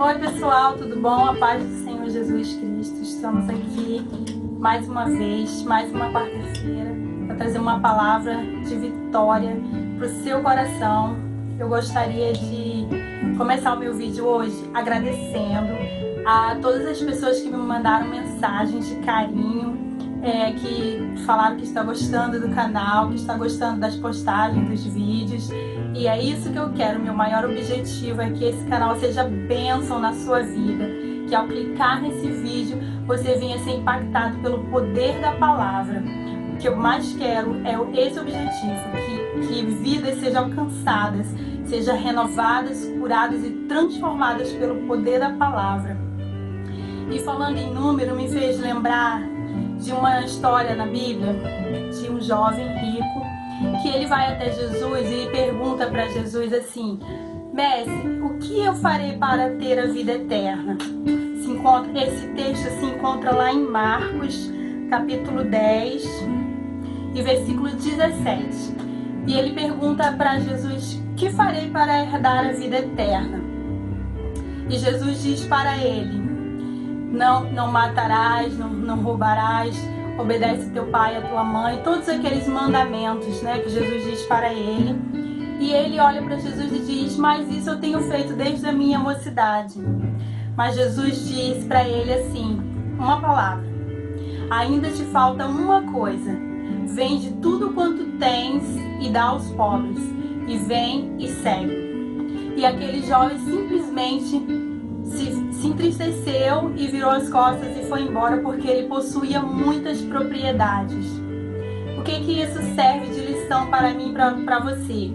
Oi pessoal, tudo bom? A paz do Senhor Jesus Cristo. Estamos aqui mais uma vez, mais uma quarta-feira, para trazer uma palavra de vitória para o seu coração. Eu gostaria de começar o meu vídeo hoje agradecendo a todas as pessoas que me mandaram mensagens de carinho, que falaram que está gostando do canal, que está gostando das postagens, dos vídeos. E é isso que eu quero. Meu maior objetivo é que esse canal seja bênção na sua vida, que ao clicar nesse vídeo você venha ser impactado pelo poder da palavra. O que eu mais quero é esse objetivo, que vidas sejam alcançadas, sejam renovadas, curadas e transformadas pelo poder da palavra. E falando em número, me fez lembrar de uma história na Bíblia de um jovem rico, que ele vai até Jesus e pergunta para Jesus assim: Mestre, o que eu farei para ter a vida eterna? Esse texto se encontra lá em Marcos, capítulo 10, e versículo 17. E ele pergunta para Jesus: o que farei para herdar a vida eterna? E Jesus diz para ele: não matarás, não roubarás, obedece teu pai e a tua mãe, todos aqueles mandamentos, que Jesus diz para ele. E ele olha para Jesus e diz: mas isso eu tenho feito desde a minha mocidade. Mas Jesus diz para ele assim, uma palavra: ainda te falta uma coisa, vende tudo quanto tens e dá aos pobres, e vem e segue. E aquele jovem simplesmente se entristeceu e virou as costas e foi embora, porque ele possuía muitas propriedades. O que isso serve de lição para mim e para você?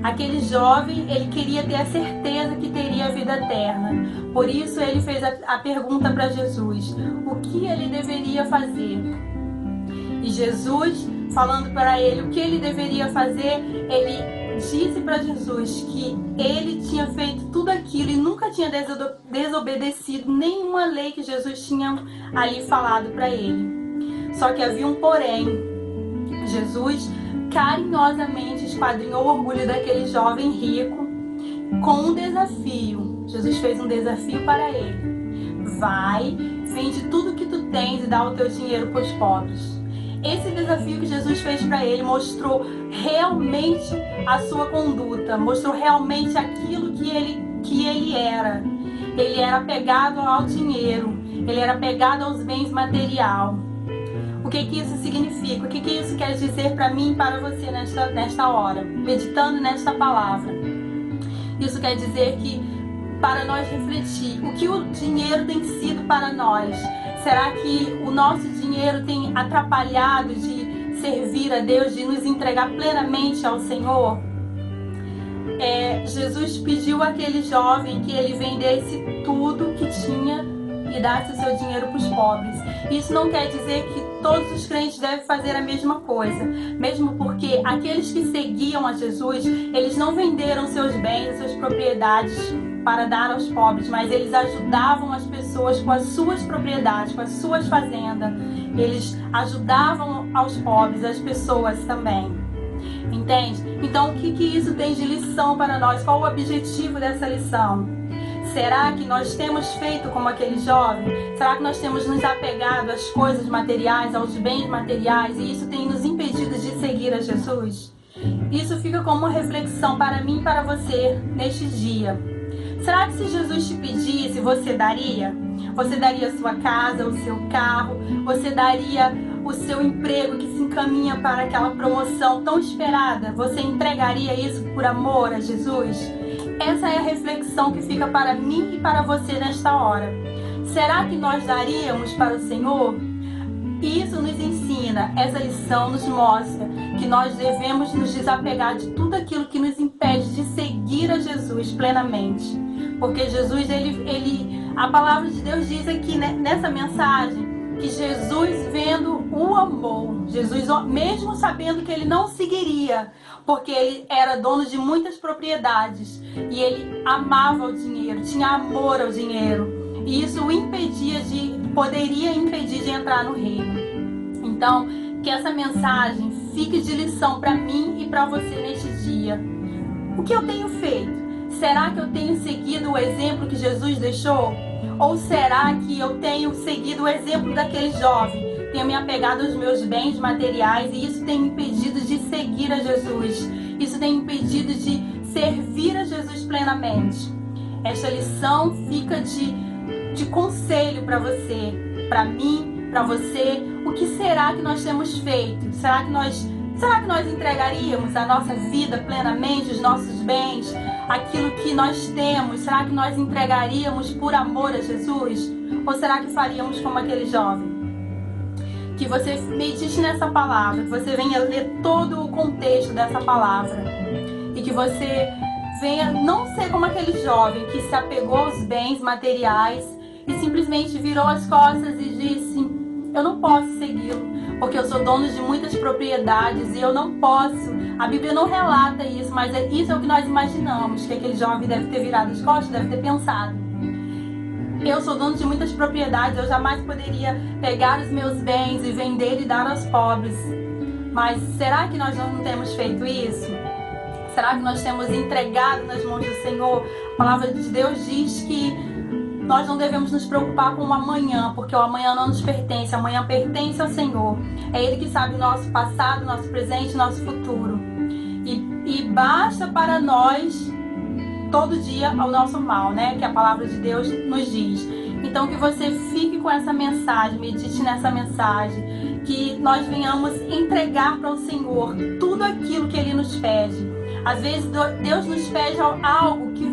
Aquele jovem, ele queria ter a certeza que teria a vida eterna. Por isso ele fez a pergunta para Jesus: o que ele deveria fazer? E Jesus, falando para ele o que ele deveria fazer, ele disse para Jesus que ele tinha feito tudo aquilo e nunca tinha desobedecido nenhuma lei que Jesus tinha ali falado para ele. Só que havia um porém. Jesus carinhosamente esquadrinhou o orgulho daquele jovem rico com um desafio. Jesus fez um desafio para ele: vai, vende tudo que tu tens e dá o teu dinheiro para os pobres. Esse desafio que Jesus fez para ele mostrou realmente a sua conduta, mostrou realmente aquilo que ele era. Ele era apegado ao dinheiro, ele era apegado aos bens materiais. O que isso significa? O que isso quer dizer para mim e para você nesta hora, meditando nesta palavra? Isso quer dizer que, para nós refletir, o que o dinheiro tem sido para nós? Será que o nosso dinheiro tem atrapalhado de servir a Deus, de nos entregar plenamente ao Senhor? Jesus pediu àquele jovem que ele vendesse tudo que tinha e desse o seu dinheiro para os pobres. Isso não quer dizer que todos os crentes devem fazer a mesma coisa, mesmo porque aqueles que seguiam a Jesus, eles não venderam seus bens, suas propriedades para dar aos pobres, mas eles ajudavam as pessoas com as suas propriedades, com as suas fazendas. Eles ajudavam aos pobres, as pessoas também. Entende? Então, o que isso tem de lição para nós? Qual o objetivo dessa lição? Será que nós temos feito como aquele jovem? Será que nós temos nos apegado às coisas materiais, aos bens materiais, e isso tem nos impedido de seguir a Jesus? Isso fica como uma reflexão para mim e para você neste dia. Será que se Jesus te pedisse, você daria? Você daria a sua casa, o seu carro? Você daria o seu emprego que se encaminha para aquela promoção tão esperada? Você entregaria isso por amor a Jesus? Essa é a reflexão que fica para mim e para você nesta hora. Será que nós daríamos para o Senhor? Isso nos ensina, essa lição nos mostra que nós devemos nos desapegar de tudo aquilo que nos impede de seguir a Jesus plenamente. Porque Jesus, a palavra de Deus diz aqui nessa mensagem que Jesus vendo o amor. Jesus, mesmo sabendo que ele não seguiria, porque ele era dono de muitas propriedades e ele amava o dinheiro, tinha amor ao dinheiro, e isso o poderia impedir de entrar no reino. Então, que essa mensagem fique de lição para mim e para você neste dia. O que eu tenho feito? Será que eu tenho seguido o exemplo que Jesus deixou? Ou será que eu tenho seguido o exemplo daquele jovem? Tenho me apegado aos meus bens materiais e isso tem me impedido de seguir a Jesus. Isso tem me impedido de servir a Jesus plenamente. Esta lição fica de conselho para você, para mim, para você. O que será que nós temos feito? Será que nós entregaríamos a nossa vida plenamente, os nossos bens, aquilo que nós temos? Será que nós entregaríamos por amor a Jesus? Ou será que faríamos como aquele jovem? Que você medite nessa palavra, que você venha ler todo o contexto dessa palavra e que você venha não ser como aquele jovem que se apegou aos bens materiais e simplesmente virou as costas e disse: eu não posso segui-lo, porque eu sou dono de muitas propriedades e eu não posso. A Bíblia não relata isso, mas isso é o que nós imaginamos, que aquele jovem deve ter virado as costas, deve ter pensado: eu sou dono de muitas propriedades, eu jamais poderia pegar os meus bens e vender e dar aos pobres. Mas será que nós não temos feito isso? Será que nós temos entregado nas mãos do Senhor? A palavra de Deus diz que nós não devemos nos preocupar com o amanhã, porque o amanhã não nos pertence, o amanhã pertence ao Senhor. É Ele que sabe o nosso passado, o nosso presente, o nosso futuro. E basta para nós todo dia ao nosso mal, né? Que a palavra de Deus nos diz. Então que você fique com essa mensagem, medite nessa mensagem, que nós venhamos entregar para o Senhor tudo aquilo que Ele nos pede. Às vezes Deus nos pede algo que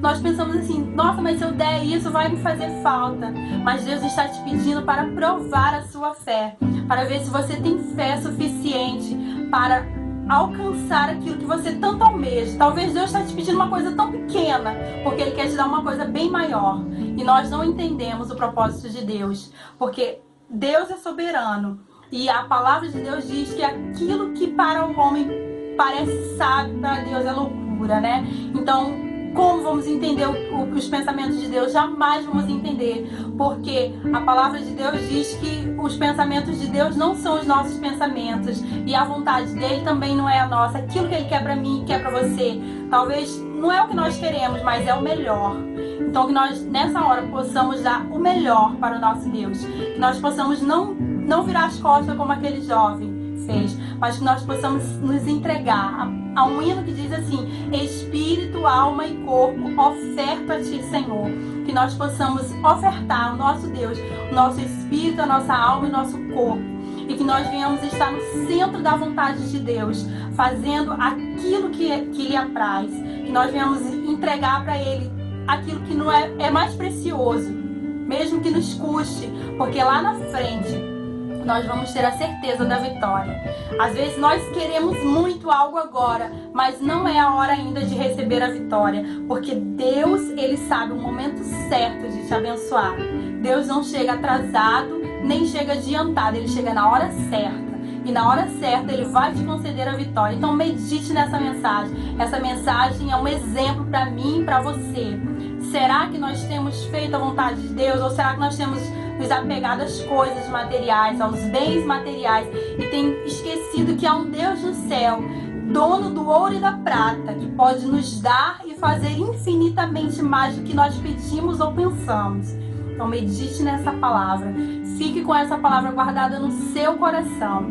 nós pensamos assim: nossa, mas se eu der isso vai me fazer falta. Mas Deus está te pedindo para provar a sua fé, para ver se você tem fé suficiente para alcançar aquilo que você tanto almeja. Talvez Deus está te pedindo uma coisa tão pequena, porque Ele quer te dar uma coisa bem maior. E nós não entendemos o propósito de Deus, porque Deus é soberano. E a palavra de Deus diz que aquilo que para o homem parece sábio, para Deus é loucura, né? Então, como vamos entender os pensamentos de Deus? Jamais vamos entender, porque a palavra de Deus diz que os pensamentos de Deus não são os nossos pensamentos e a vontade dele também não é a nossa. Aquilo que ele quer para mim, quer para você, talvez não é o que nós queremos, mas é o melhor. Então que nós nessa hora possamos dar o melhor para o nosso Deus, que nós possamos não virar as costas como aquele jovem fez, mas que nós possamos nos entregar a um hino que diz assim: espírito, alma e corpo oferto a ti, Senhor. Que nós possamos ofertar ao nosso Deus o nosso espírito, a nossa alma e o nosso corpo, e que nós venhamos estar no centro da vontade de Deus, fazendo aquilo que lhe apraz, que nós venhamos entregar para Ele aquilo que não é mais precioso, mesmo que nos custe, porque lá na frente nós vamos ter a certeza da vitória. Às vezes nós queremos muito algo agora, mas não é a hora ainda de receber a vitória, porque Deus, Ele sabe o momento certo de te abençoar. Deus não chega atrasado, nem chega adiantado, Ele chega na hora certa. E na hora certa Ele vai te conceder a vitória. Então medite nessa mensagem. Essa mensagem é um exemplo para mim e para você. Será que nós temos feito a vontade de Deus? Ou será que nós temos nos apegado às coisas materiais, aos bens materiais, e tem esquecido que há um Deus no céu, dono do ouro e da prata, que pode nos dar e fazer infinitamente mais do que nós pedimos ou pensamos? Então medite nessa palavra, fique com essa palavra guardada no seu coração,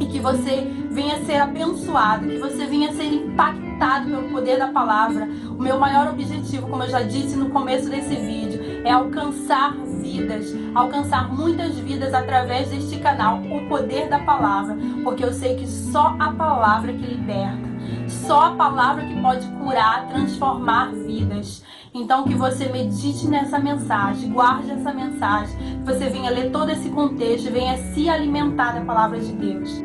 e que você venha ser abençoado, que você venha ser impactado pelo poder da palavra. O meu maior objetivo, como eu já disse no começo desse vídeo, é alcançar vidas, alcançar muitas vidas através deste canal, o poder da palavra, porque eu sei que só a palavra que liberta, só a palavra que pode curar, transformar vidas. Então que você medite nessa mensagem, guarde essa mensagem, que você venha ler todo esse contexto, venha se alimentar da palavra de Deus.